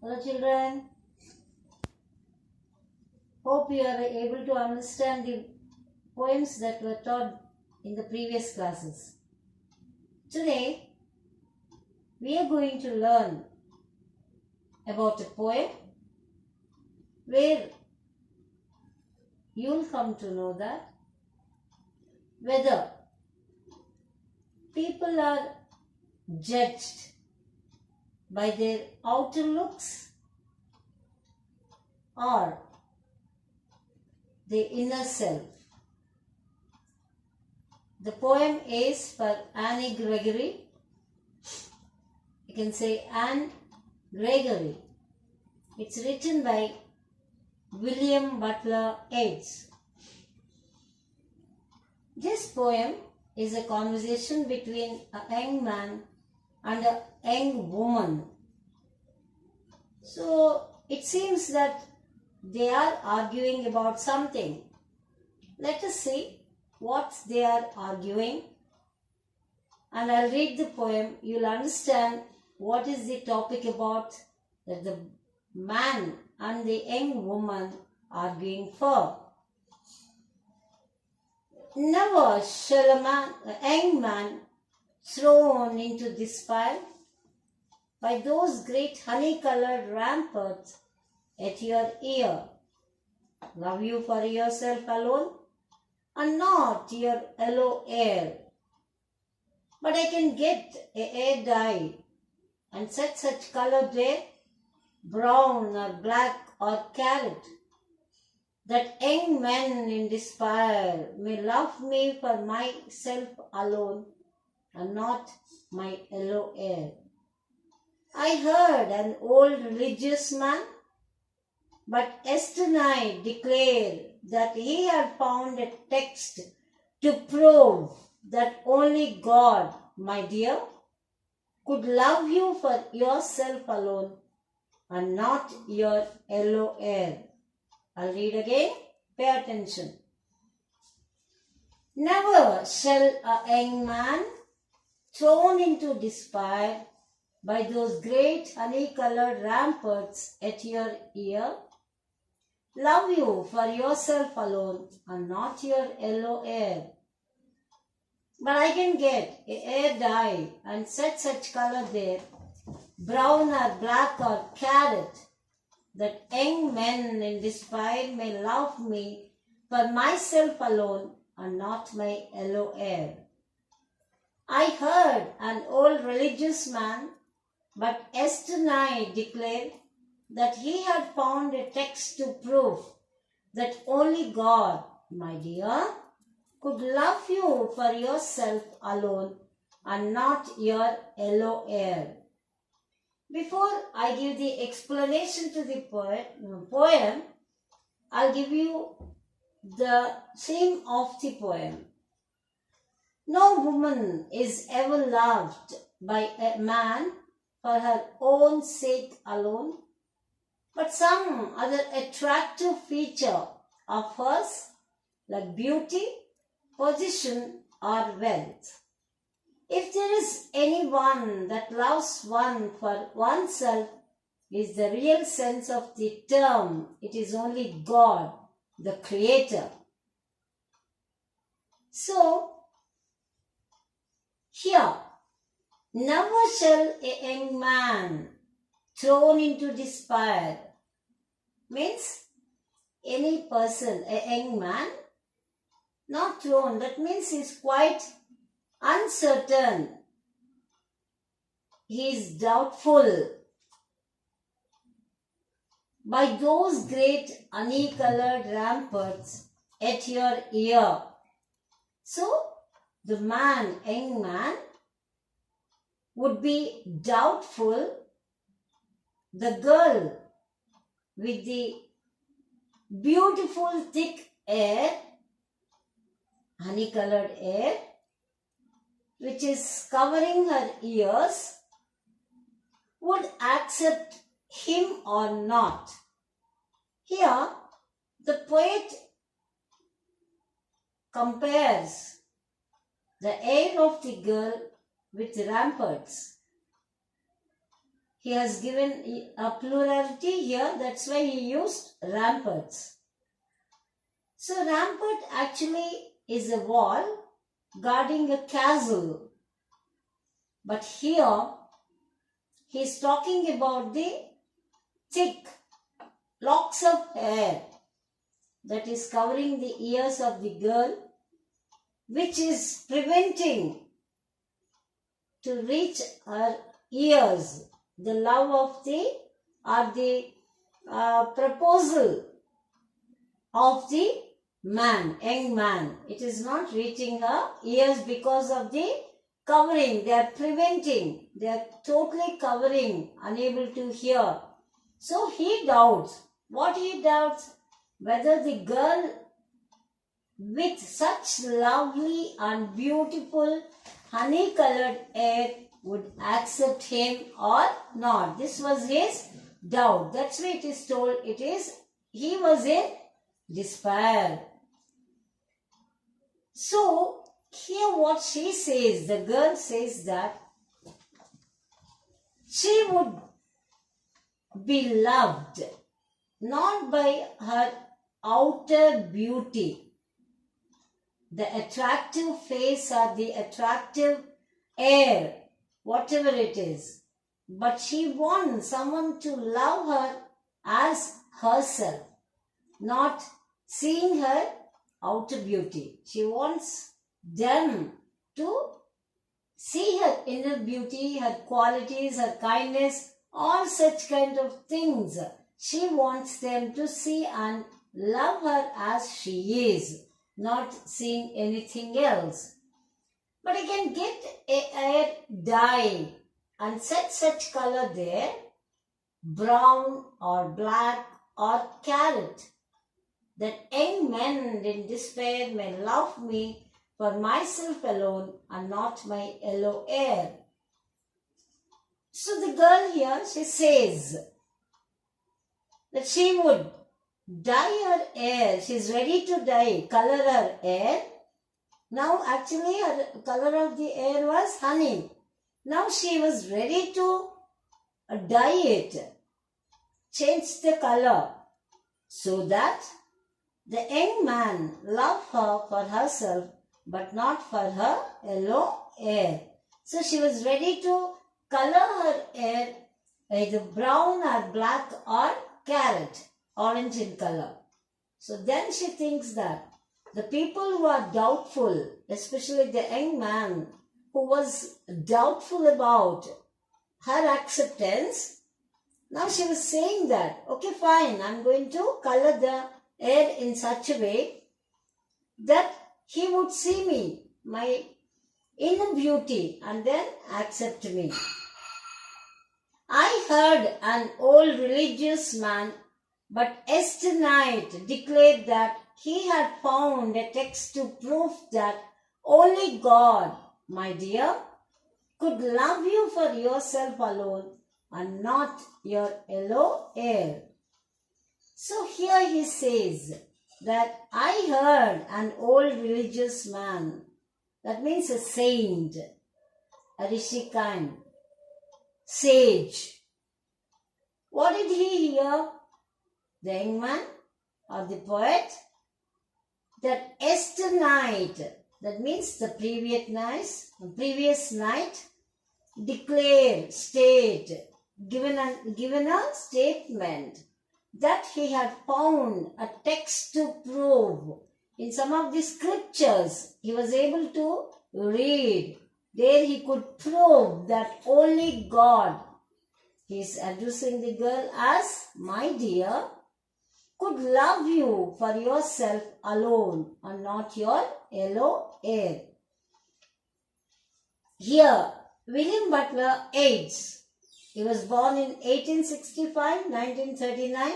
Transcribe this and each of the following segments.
Hello children, hope you are able to understand the poems that were taught in the previous classes. Today we are going to learn about a poem where you will come to know that whether people are judged by their outer looks or the inner self. The poem is for Annie Gregory. You can say Anne Gregory. It's written by William Butler Yeats. This poem is a conversation between a young man and a young woman. So it seems that they are arguing about something. Let us see what they are arguing, and I'll read the poem. You'll understand what is the topic about that the man and the young woman arguing for. Never shall a young man thrown into despair by those great honey-colored ramparts at your ear love you for yourself alone and not your yellow air. But I can get a air dye and set such color there, brown or black or carrot, that young men in despair may love me for myself alone and not my yellow air. I heard an old religious man but yesternight declared that he had found a text to prove that only God, my dear, could love you for yourself alone and not your yellow hair. I'll read again. Pay attention. Never shall a young man thrown into despair by those great honey-colored ramparts at your ear love you for yourself alone and not your yellow hair. But I can get a hair dye and set such color there, brown or black or carrot, that young men in despair may love me for myself alone and not my yellow hair. I heard an old religious man but yesternight declared that he had found a text to prove that only God, my dear, could love you for yourself alone and not your yellow hair. Before I give the explanation to the poem, I'll give you the theme of the poem. No woman is ever loved by a man for her own sake alone, but some other attractive feature of hers, like beauty, position, or wealth. If there is anyone that loves one for oneself, is the real sense of the term, it is only God, the Creator. So, here, never shall a young man thrown into despair means any person, a young man, not thrown, that means he is quite uncertain. He is doubtful by those great honey-colored ramparts at your ear. So, the young man, would be doubtful. The girl with the beautiful thick hair, honey-colored hair, which is covering her ears, would accept him or not. Here, the poet compares the hair of the girl with ramparts. he has given a plurality here. That's why he used ramparts. So rampart actually is a wall guarding a castle. But here he is talking about the thick locks of hair that is covering the ears of the girl, which is preventing to reach her ears the love of the proposal of the man, young man. It is not reaching her ears because of the covering. They are preventing. They are totally covering, unable to hear. So he doubts. What he doubts? Whether the girl with such lovely and beautiful honey-colored hair would accept him or not. This was his doubt. That's why it is told he was in despair. So here what she says, the girl says that she would be loved not by her outer beauty, the attractive face or the attractive air, whatever it is, but she wants someone to love her as herself, not seeing her outer beauty. She wants them to see her inner beauty, her qualities, her kindness, all such kind of things. She wants them to see and love her as she is, not seeing anything else. But you can get a hair dye and set such color there, brown or black or carrot, that young men in despair may love me for myself alone and not my yellow hair. So the girl here, she says that she would dye her hair. She is ready to color her hair. Now actually her color of the hair was honey. Now she was ready to dye it, change the color, so that the young man love her for herself but not for her yellow hair. So she was ready to color her hair either brown or black or carrot, orange in color. So then she thinks that the people who are doubtful, especially the young man who was doubtful about her acceptance, now she was saying that, okay fine, I'm going to color the hair in such a way that he would see me, my inner beauty, and then accept me. I heard an old religious man, but yesternight declared that he had found a text to prove that only God, my dear, could love you for yourself alone and not your yellow hair. So here he says that I heard an old religious man, that means a saint, a rishikan, sage. What did he hear? The young man or the poet? That yesternight, that means the previous night, declared, given a statement that he had found a text to prove. In some of the scriptures, he was able to read. There he could prove that only God, he is addressing the girl as my dear, could love you for yourself alone and not your yellow hair. Here, William Butler Yeats, he was born in 1865, 1939,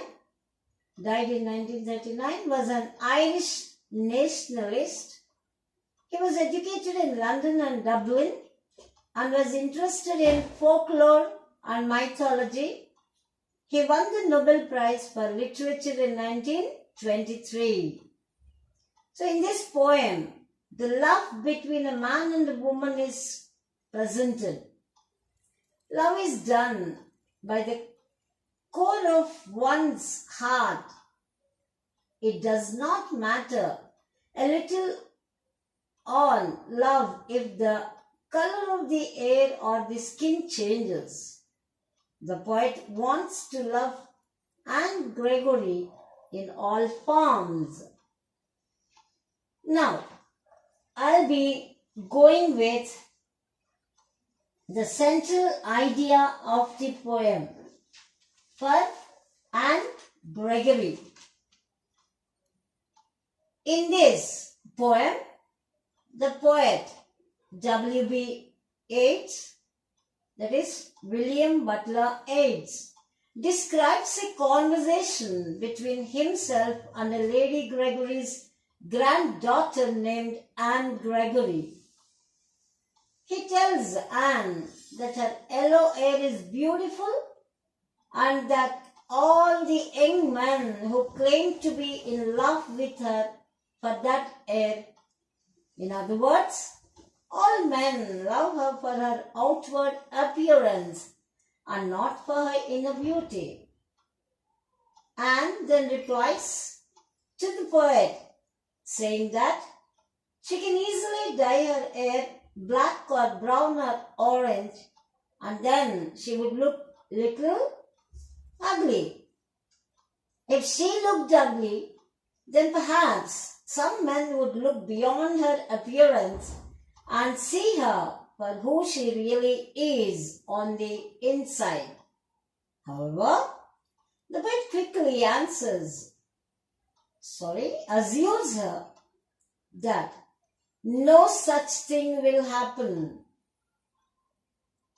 died in 1939, was an Irish nationalist. He was educated in London and Dublin and was interested in folklore and mythology. He won the Nobel Prize for Literature in 1923. So in this poem, the love between a man and a woman is presented. Love is done by the core of one's heart. It does not matter a little on love if the color of the air or the skin changes. The poet wants to love Anne Gregory in all forms. Now, I'll be going with the central idea of the poem for Anne Gregory. In this poem, the poet W.B. Yeats, that is William Butler Yeats, describes a conversation between himself and a Lady Gregory's granddaughter named Anne Gregory. He tells Anne that her yellow hair is beautiful and that all the young men who claim to be in love with her for that hair, in other words, all men love her for her outward appearance and not for her inner beauty. Anne then replies to the poet, saying that she can easily dye her hair black or brown or orange, and then she would look little ugly. If she looked ugly, then perhaps some men would look beyond her appearance and see her for who she really is on the inside. However, the poet quickly assures her that no such thing will happen.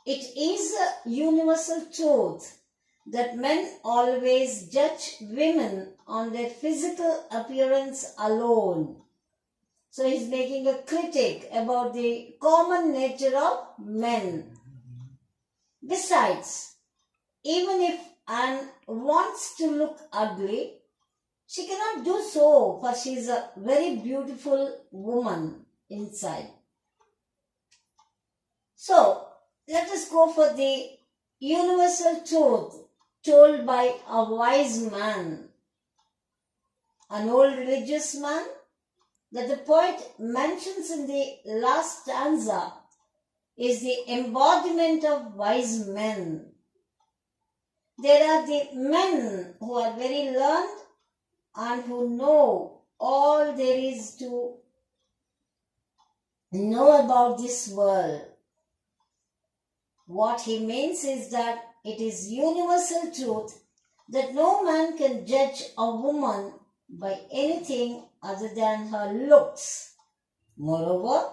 It is a universal truth that men always judge women on their physical appearance alone. So he's making a critique about the common nature of men. Besides, even if Anne wants to look ugly, she cannot do so, for she is a very beautiful woman inside. So, let us go for the universal truth told by a wise man, an old religious man, that the poet mentions in the last stanza is the embodiment of wise men. There are the men who are very learned and who know all there is to know about this world. What he means is that it is universal truth that no man can judge a woman by anything other than her looks. Moreover,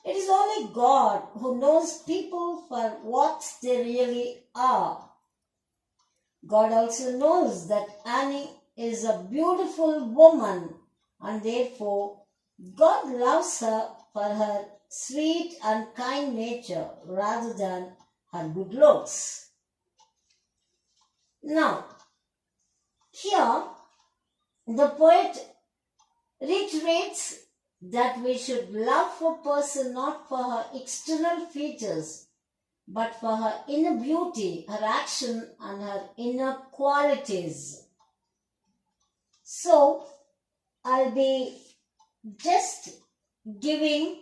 it is only God who knows people for what they really are. God also knows that Annie is a beautiful woman, and therefore God loves her for her sweet and kind nature rather than her good looks. Now, here the poet reiterates that we should love a person not for her external features, but for her inner beauty, her action, and her inner qualities. So, I'll be just giving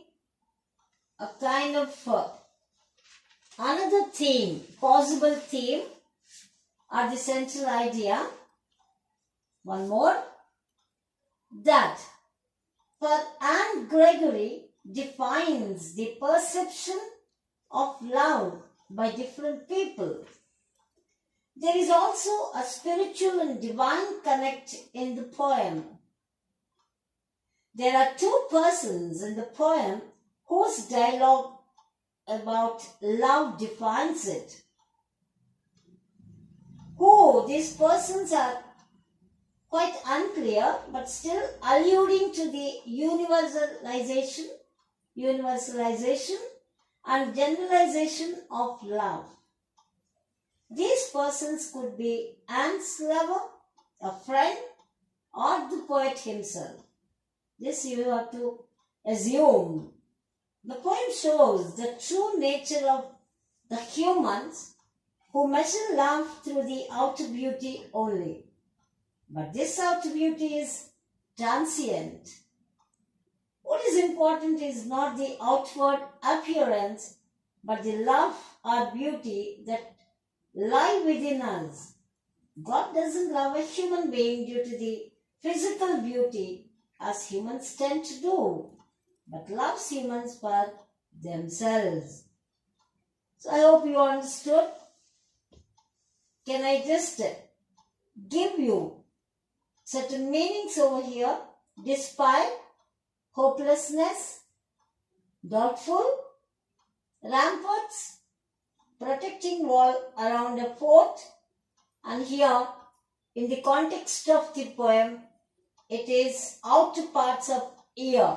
a kind of another theme, possible theme, or the central idea. One more, that for Anne Gregory defines the perception of love by different people. There is also a spiritual and divine connect in the poem. There are two persons in the poem whose dialogue about love defines it. Who these persons are quite unclear, but still alluding to the universalization and generalization of love. These persons could be Anne's lover, a friend, or the poet himself. This you have to assume. The poem shows the true nature of the humans who measure love through the outer beauty only. But this outer beauty is transient. What is important is not the outward appearance, but the love or beauty that lie within us. God doesn't love a human being due to the physical beauty as humans tend to do, but loves humans for themselves. So I hope you understood. Can I just give you certain meanings over here? Despair, hopelessness, doubtful, ramparts, protecting wall around a fort, and here in the context of the poem it is outer parts of ear.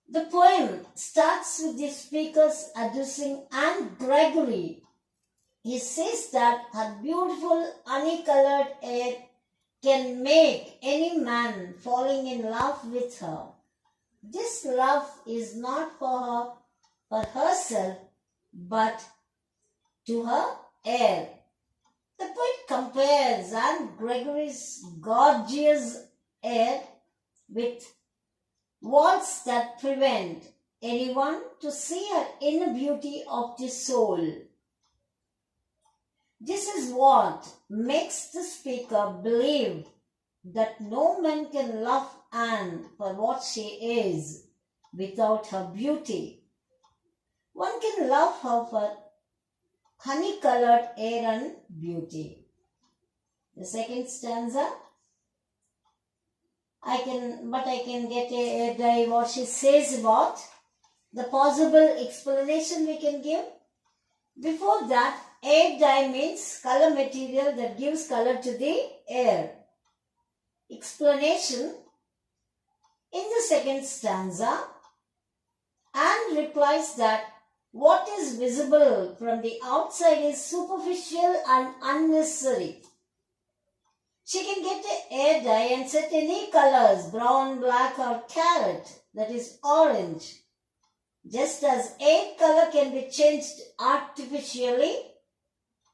The poem starts with the speakers addressing Anne Gregory. He says that her beautiful honey-colored hair can make any man falling in love with her. This love is not for herself, but to her hair. The poet compares Anne Gregory's gorgeous hair with walls that prevent anyone to see her inner beauty of the soul. This is what makes the speaker believe that no man can love Anne for what she is without her beauty. One can love her for honey-colored hair and beauty. The second stanza, I can get a what she says about the possible explanation we can give. Before that, hair dye means color material that gives color to the hair. Explanation. In the second stanza, Anne replies that what is visible from the outside is superficial and unnecessary. She can get a hair dye and set any colors, brown, black or carrot, that is orange. Just as hair color can be changed artificially,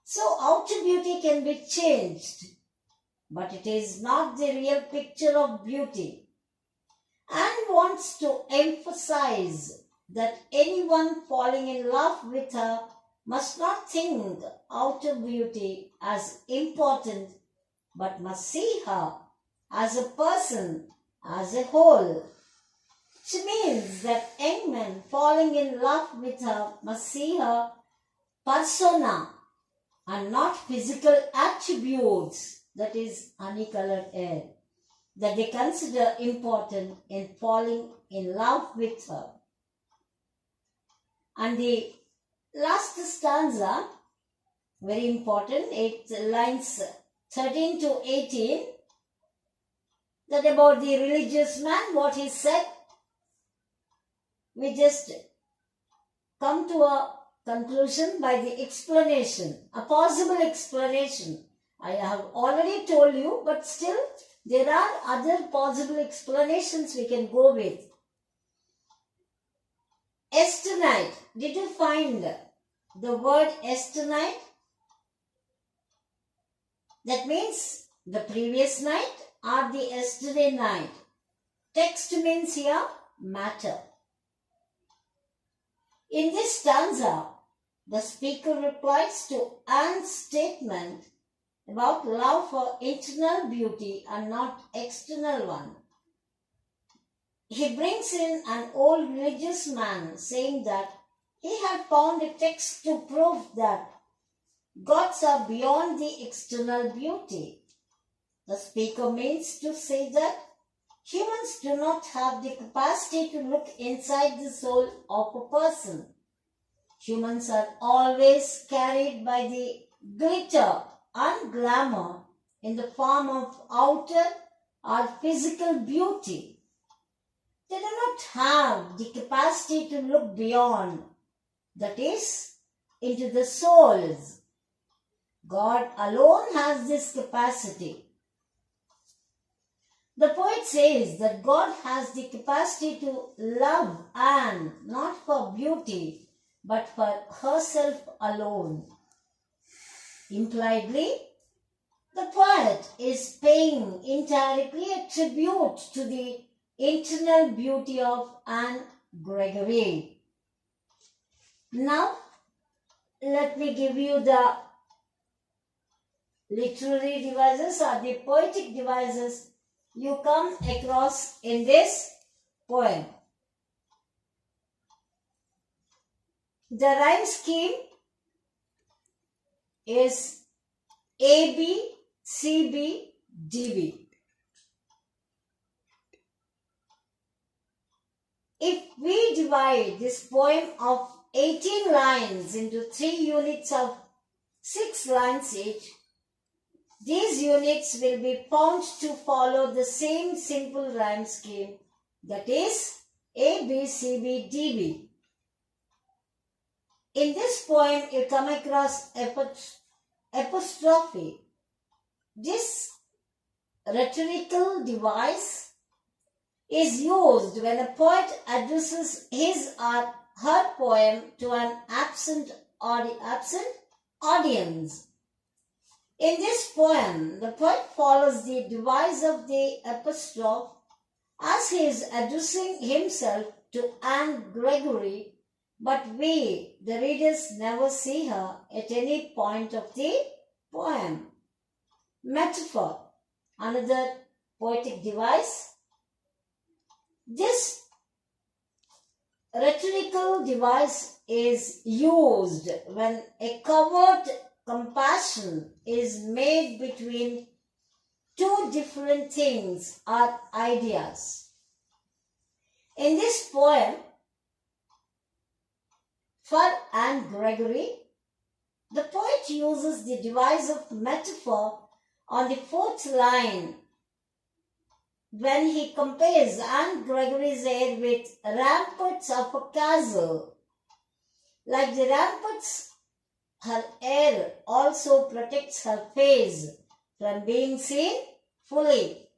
so outer beauty can be changed. But it is not the real picture of beauty. Anne wants to emphasize that anyone falling in love with her must not think outer beauty as important, but must see her as a person, as a whole. She means that young men falling in love with her must see her persona and not physical attributes, that is honey-colored hair, that they consider important in falling in love with her. And the last stanza, very important, lines 13 to 18, that about the religious man, what he said. We just come to a conclusion by the explanation, a possible explanation. I have already told you, but still there are other possible explanations we can go with. Yesternight, did you find the word yesternight? That means the previous night or the yesterday night. Text means here matter. In this stanza, the speaker replies to Anne's statement about love for internal beauty and not external one. He brings in an old religious man saying that he had found a text to prove that gods are beyond the external beauty. The speaker means to say that humans do not have the capacity to look inside the soul of a person. Humans are always carried by the glitter and glamour in the form of outer or physical beauty. They do not have the capacity to look beyond, that is, into the souls. God alone has this capacity. The poet says that God has the capacity to love Anne not for beauty, but for herself alone. Impliedly, the poet is paying indirectly a tribute to the internal beauty of Anne Gregory. Now, let me give you the literary devices or the poetic devices you come across in this poem. The rhyme scheme is AB, CB, DB. If we divide this poem of 18 lines into 3 units of 6 lines each, these units will be found to follow the same simple rhyme scheme, that is A, B, C, B, D, B. In this poem, you come across apostrophe. This rhetorical device is used when a poet addresses his or her poem to an absent audience. In this poem, the poet follows the device of the apostrophe as he is addressing himself to Anne Gregory, but we, the readers, never see her at any point of the poem. Metaphor, another poetic device. This rhetorical device is used when a covert comparison is made between two different things or ideas. In this poem, for Anne Gregory, the poet uses the device of metaphor on the 4th line when he compares Anne Gregory's hair with ramparts of a castle. Like the ramparts, her hair also protects her face from being seen fully.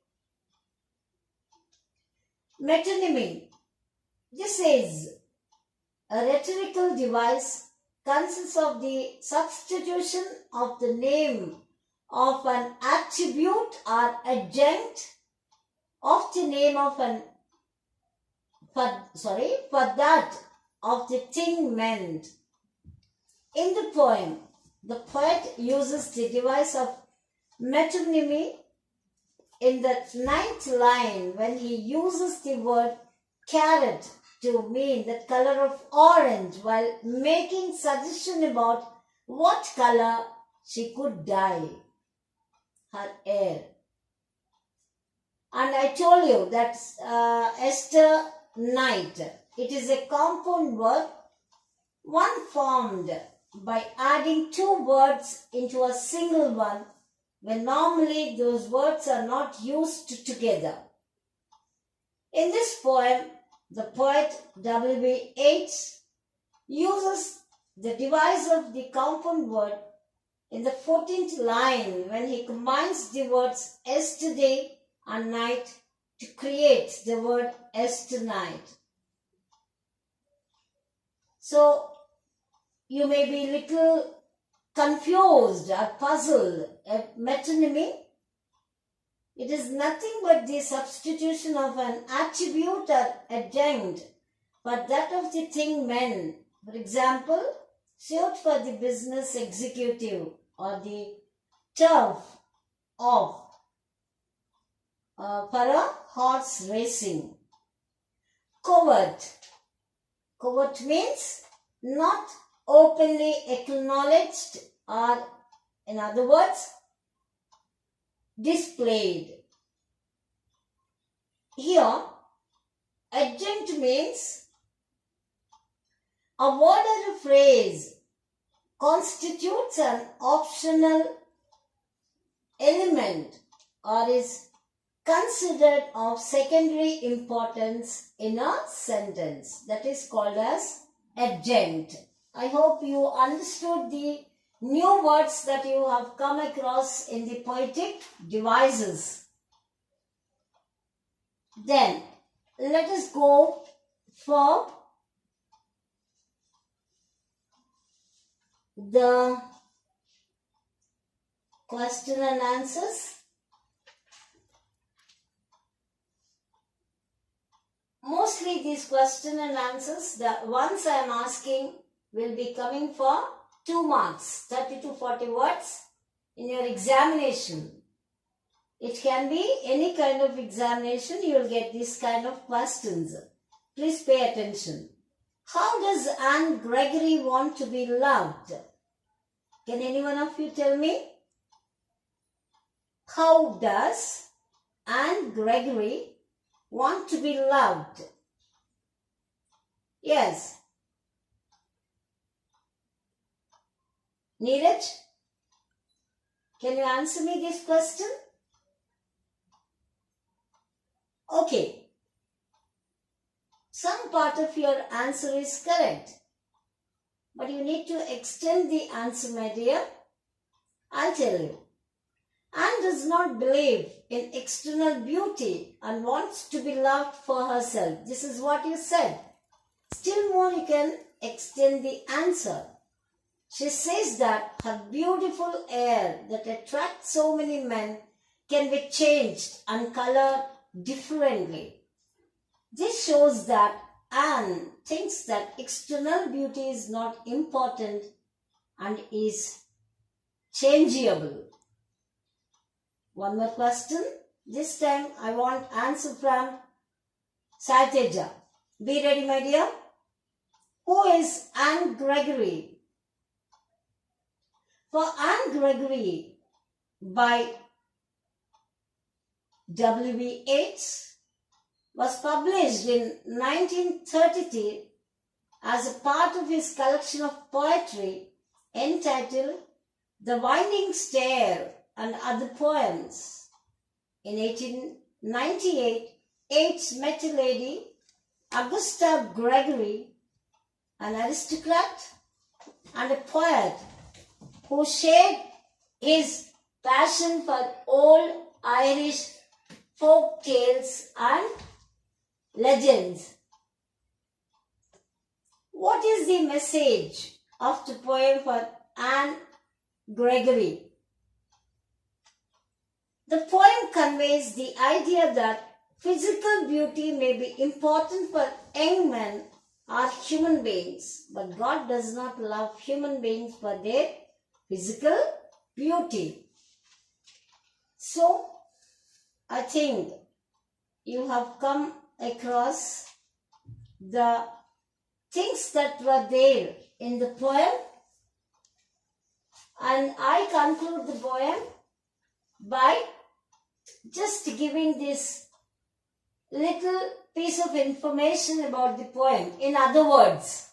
Metonymy. This is a rhetorical device, consists of the substitution of the name of an attribute or adjunct of the name of for that of the thing meant. In the poem, the poet uses the device of metonymy in the 9th line when he uses the word carrot to mean the color of orange while making suggestion about what color she could dye her hair. And I told you that Esther night, it is a compound word, one formed by adding 2 words into a single one when normally those words are not used together. In this poem, the poet W.B. Yeats uses the device of the compound word in the 14th line when he combines the words yesterday and night to create the word yesternight. So, you may be little confused or puzzled at metonymy. It is nothing but the substitution of an attribute or adjunct for that of the thing meant. For example, suit for the business executive or the turf of for a horse racing. Covert. Covert means not openly acknowledged or, in other words, displayed. Here, adjunct means a word or a phrase constitutes an optional element or is considered of secondary importance in a sentence. That is called as adjunct. I hope you understood the new words that you have come across in the poetic devices. Then, let us go for the question and answers. Mostly these question and answers, the ones I am asking, will be coming for 2 marks, 30 to 40 words in your examination. It can be any kind of examination, you will get this kind of questions. Please pay attention. How does Anne Gregory want to be loved? Can any one of you tell me? How does Anne Gregory want to be loved? Yes. Neeraj, can you answer me this question? Okay. Some part of your answer is correct, but you need to extend the answer, my dear. I'll tell you. Anne does not believe in external beauty and wants to be loved for herself. This is what you said. Still more, you can extend the answer. She says that her beautiful hair that attracts so many men can be changed and colored differently. This shows that Anne thinks that external beauty is not important and is changeable. One more question. This time I want answer from Sateja. Be ready, my dear. Who is Anne Gregory? For Anne Gregory by YEATS was published in 1933 as a part of his collection of poetry entitled The Winding Stair and Other Poems. In 1898, Yeats met a lady, Augusta Gregory, an aristocrat and a poet who shared his passion for old Irish folk tales and legends. What is the message of the poem for Anne Gregory? The poem conveys the idea that physical beauty may be important for young men or human beings, but God does not love human beings for their physical beauty. So, I think you have come across the things that were there in the poem, and I conclude the poem by just giving this little piece of information about the poem. In other words,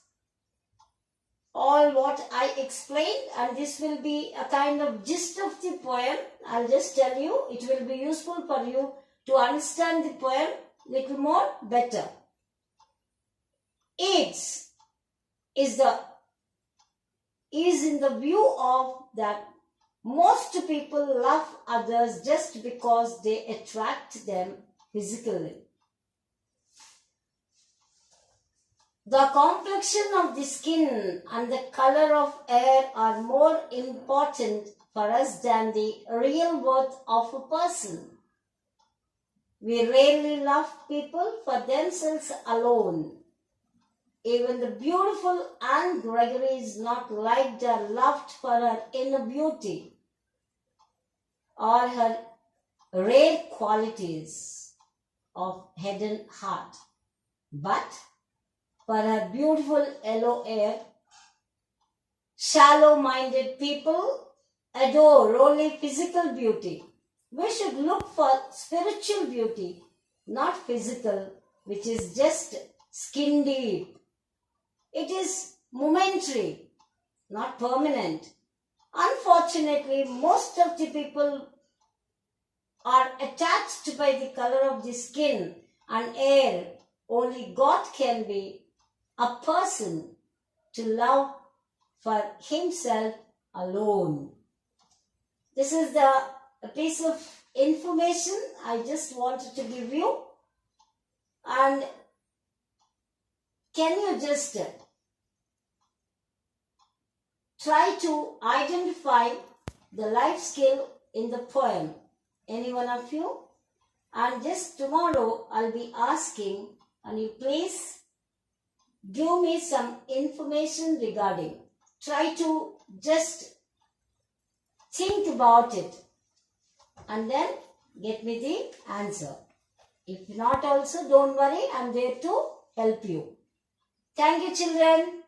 all what I explained, and this will be a kind of gist of the poem. I'll just tell you, it will be useful for you to understand the poem little more better. Yeats is in the view of that most people love others just because they attract them physically. The complexion of the skin and the color of hair are more important for us than the real worth of a person. We rarely love people for themselves alone. Even the beautiful Anne Gregory is not liked or loved for her inner beauty or her rare qualities of head and heart, but for her beautiful yellow hair. Shallow-minded people adore only physical beauty. We should look for spiritual beauty, not physical, which is just skin deep. It is momentary, not permanent. Unfortunately, most of the people are attached by the color of the skin and hair. Only God can be a person to love for himself alone. This is the piece of information I just wanted to give you. And can you just try to identify the life skill in the poem. Any one of you? And just tomorrow I'll be asking, and you please give me some information regarding. Try to just think about it and then get me the answer. If not also, don't worry, I'm there to help you. Thank you, children.